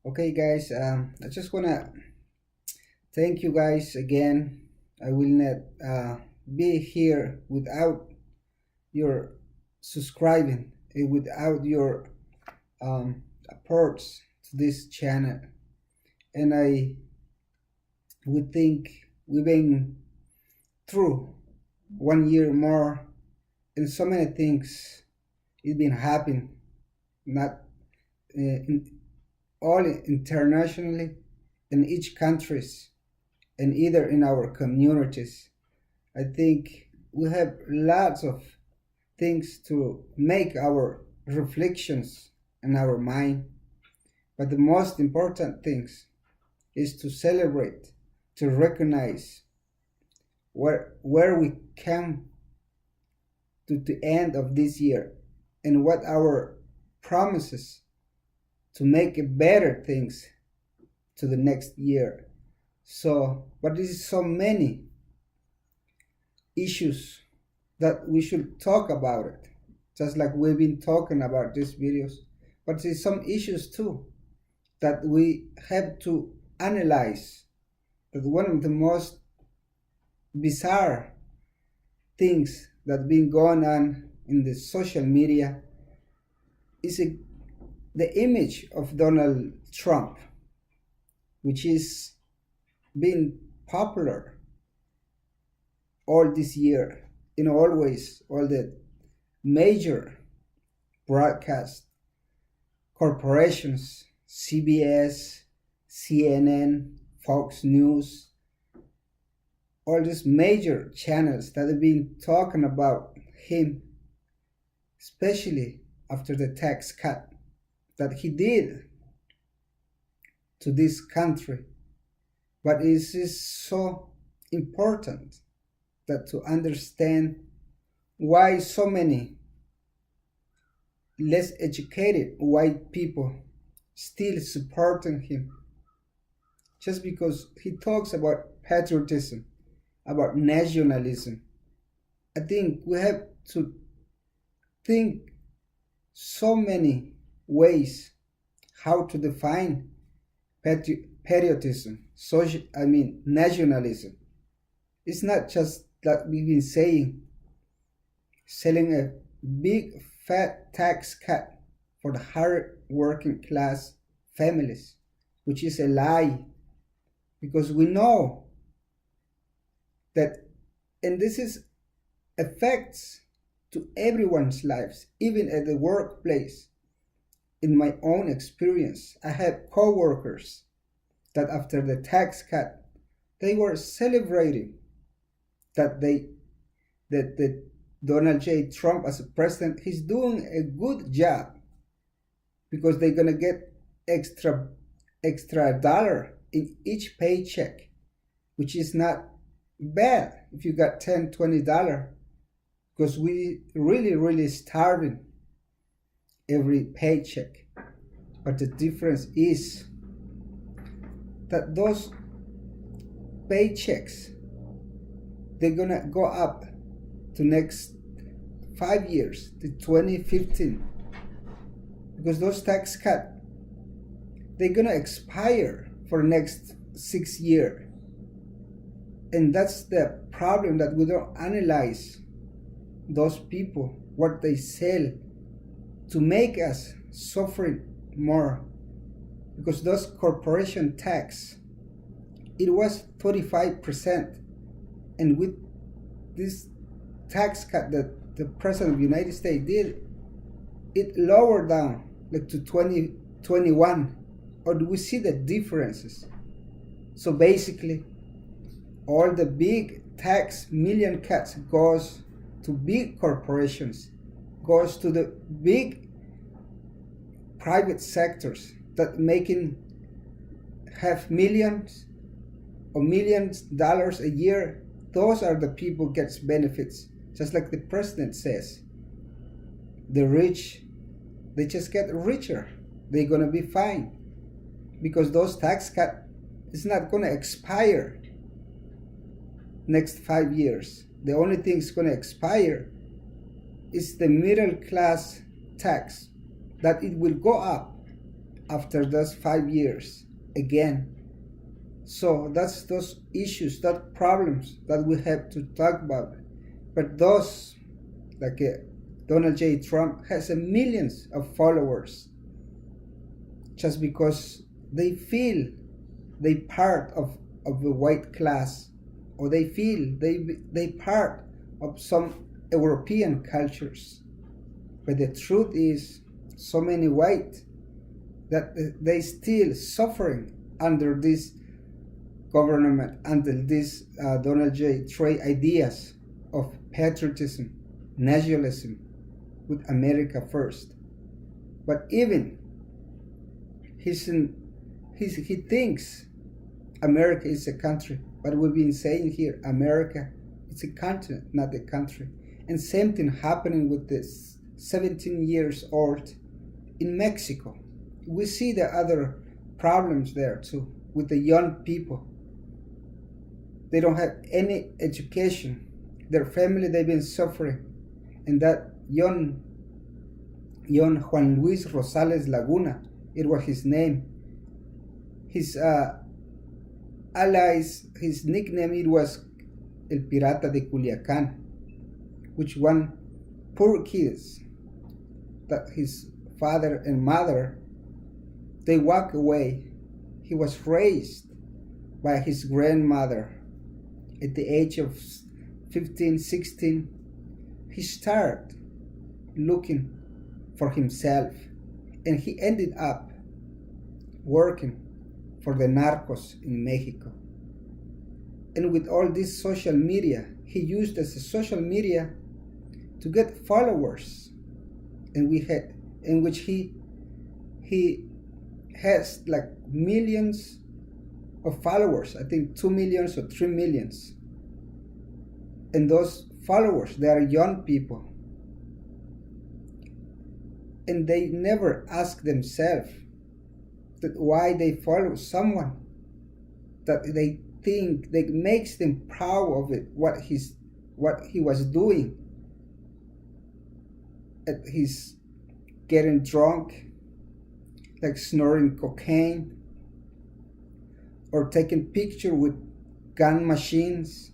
Okay, guys, I just want to thank you guys again. I will not be here without your subscribing and without your approach to this channel. And I would think we've been through 1 year more, and so many things it's been happening, not in, all internationally in each countries and either in our communities. I think we have lots of things to make our reflections in our mind, but the most important things is to celebrate, to recognize where we come to the end of this year and what our promises to make better things to the next year. So, but there is so many issues that we should talk about it, just like we've been talking about these videos. But there's some issues too that we have to analyze. That one of the most bizarre things that been going on in the social media is the image of Donald Trump, which is been popular all this year in always all the major broadcast corporations, CBS, CNN, Fox News, all these major channels that have been talking about him, especially after the tax cut that he did to this country. But it is so important that to understand why so many less educated white people still supporting him, just because he talks about patriotism, about nationalism. I think we have to think so many ways how to define patriotism, nationalism. It's not just that we've been saying selling a big fat tax cut for the hard working class families, which is a lie, because we know that, and this is affects to everyone's lives, even at the workplace. In my own experience, I had co-workers that after the tax cut, they were celebrating that that Donald J. Trump as a president, he's doing a good job because they're gonna get extra dollar in each paycheck, which is not bad if you got $10-20, because we really starving every paycheck. But the difference is that those paychecks, they're gonna go up to next 5 years to 2015, because those tax cuts, they're gonna expire for next 6 years. And that's the problem, that we don't analyze those people, what they sell to make us suffering more. Because those corporation tax, it was 35%, and with this tax cut that the president of the United States did, it lowered down like to 2021. Or do we see the differences? So basically, all the big tax million cuts goes to big corporations, goes to the big private sectors that have millions or millions dollars a year. Those are the people gets benefits, just like the president says. The rich, they just get richer. They're gonna be fine because those tax cut is not gonna expire next 5 years. The only thing is gonna expire is the middle class tax, that it will go up after those 5 years again. So that's those issues, that problems that we have to talk about. But those, like Donald J. Trump, has millions of followers just because they feel they part of the white class, or they feel they part of some European cultures. But the truth is, so many white that they still suffering under this government, under this Donald J. Trump ideas of patriotism, nationalism, with America first. But even he thinks America is a country, but we've been saying here, America is a continent, not a country. And same thing happening with this 17 years old in Mexico. We see the other problems there too, with the young people. They don't have any education. Their family, they've been suffering. And that young Juan Luis Rosales Laguna, it was his name. His allies, his nickname, it was El Pirata de Culiacan, which one poor kids that his father and mother, they walk away. He was raised by his grandmother. At the age of 15, 16, he started looking for himself, and he ended up working for the narcos in Mexico. And with all this social media, he used as a social media to get followers, and in which he has like millions of followers. I think 2 millions or 3 millions. And those followers, they are young people. And they never ask themselves that why they follow someone that they think that makes them proud of it, what he was doing. He's getting drunk, like snorting cocaine, or taking picture with gun machines.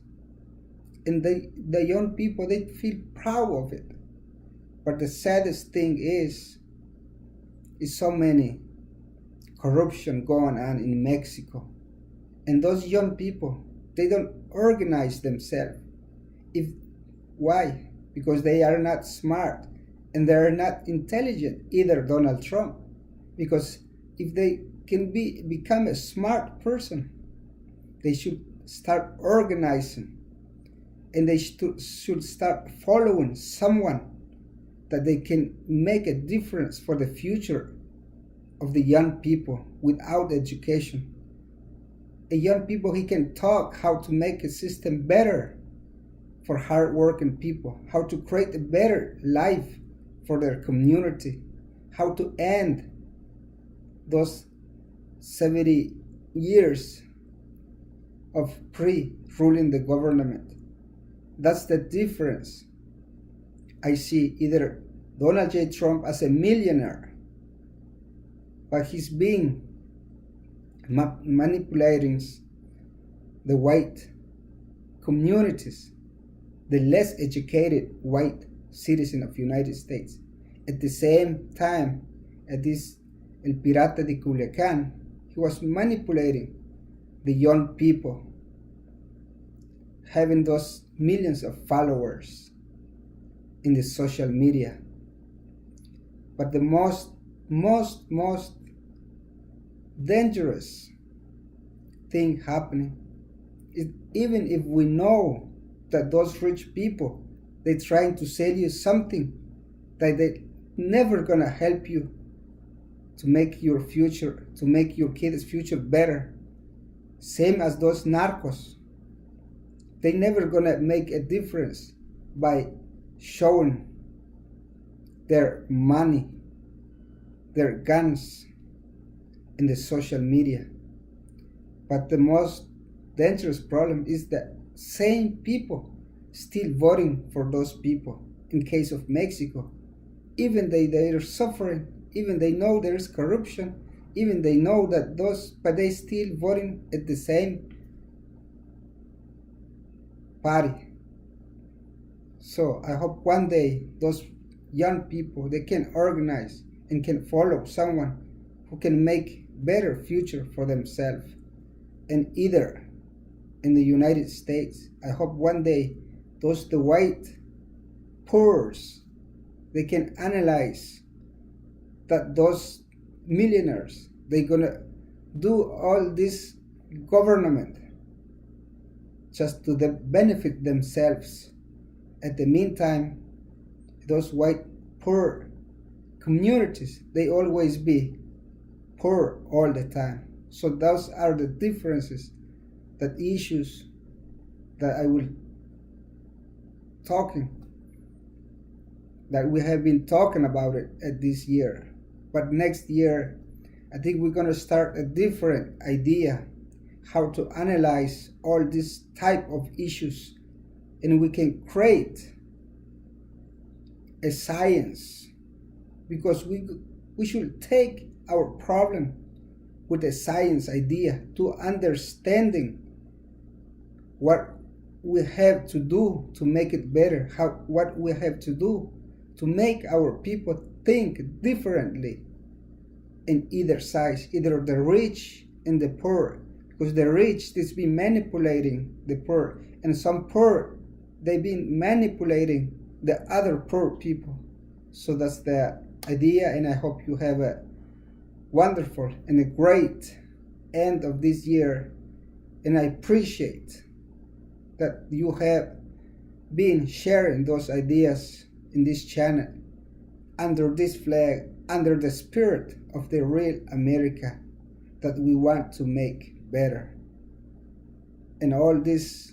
And the young people, they feel proud of it. But the saddest thing is so many corruption going on in Mexico. And those young people, they don't organize themselves. Why? Because they are not smart and they are not intelligent, either Donald Trump. Because if they can become a smart person, they should start organizing, and they should start following someone that they can make a difference for the future of the young people without education. A young people, he can talk how to make a system better for hardworking people, how to create a better life for their community, how to end those 70 years of ruling the government. That's the difference. I see either Donald J. Trump as a millionaire, but he's being manipulating the white communities, the less educated white citizen of the United States. At the same time, at this El Pirata de Culiacan, he was manipulating the young people, having those millions of followers in the social media. But the most dangerous thing happening is, even if we know that those rich people, they're trying to sell you something that they never gonna help you to make your future, to make your kids' future better. Same as those narcos. They never gonna make a difference by showing their money, their guns in the social media. But the most dangerous problem is that same people still voting for those people. In case of Mexico, even they are suffering, even they know there is corruption, even they know that those, but they still voting at the same party. So I hope one day those young people, they can organize and can follow someone who can make better future for themselves. And either in the United States, I hope one day the white poors, they can analyze that those millionaires, they're gonna do all this government just to benefit themselves. At the meantime, those white poor communities, they always be poor all the time. So those are the differences, that issues that I will that we have been talking about it at this year. But next year, I think we're going to start a different idea how to analyze all these type of issues, and we can create a science, because we should take our problem with a science idea to understanding what we have to do to make it better, what we have to do to make our people think differently in either side, either the rich and the poor, because the rich is been manipulating the poor, and some poor they've been manipulating the other poor people. So that's the idea, and I hope you have a wonderful and a great end of this year, and I appreciate that you have been sharing those ideas in this channel under this flag, under the spirit of the real America that we want to make better. And all this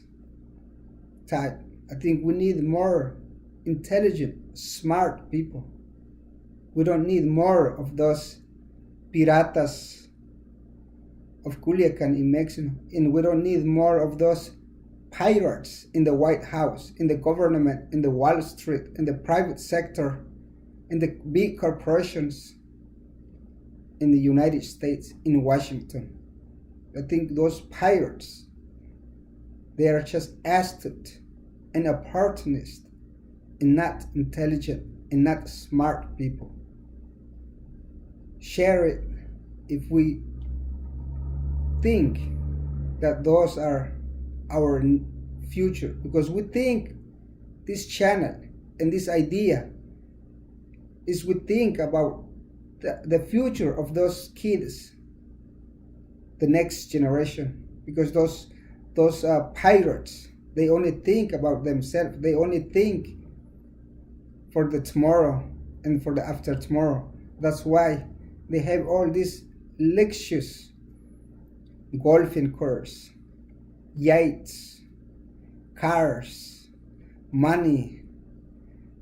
type, I think we need more intelligent, smart people. We don't need more of those piratas of Culiacan in Mexico, and we don't need more of those pirates in the White House, in the government, in the Wall Street, in the private sector, in the big corporations in the United States, in Washington. I think those pirates, they are just astute and opportunist and not intelligent and not smart people. Share it if we think that those are our future, because we think this channel and this idea is we think about the future of those kids, the next generation, because those pirates, they only think about themselves. They only think for the tomorrow and for the after tomorrow. That's why they have all these luxurious golfing course, yachts, cars, money,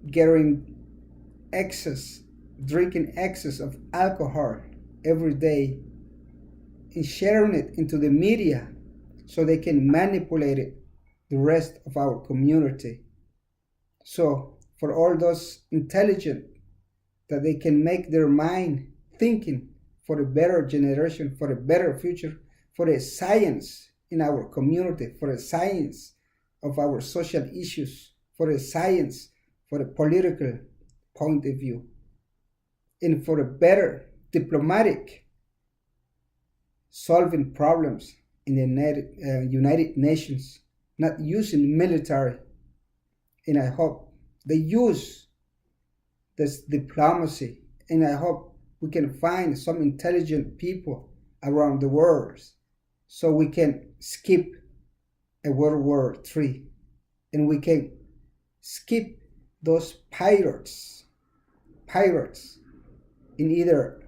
getting excess, drinking excess of alcohol every day, and sharing it into the media so they can manipulate it, the rest of our community. So for all those intelligent, that they can make their mind thinking for a better generation, for a better future, for a science in our community, for a science of our social issues, for a science for a political point of view, and for a better diplomatic solving problems in the United Nations, not using military. And I hope they use this diplomacy, and I hope we can find some intelligent people around the world so we can skip a World War III, and we can skip those pirates in either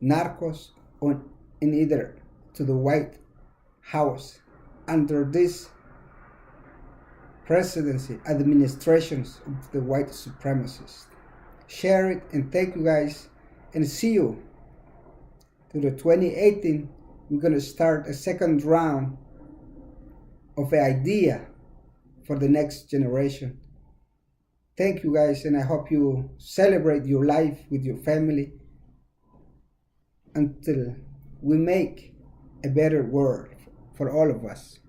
narcos or in either to the White House under this presidency, administrations of the white supremacists. Share it, and thank you guys, and see you to the 2018. We're going to start a second round of an idea for the next generation. Thank you guys, and I hope you celebrate your life with your family. Until we make a better world for all of us.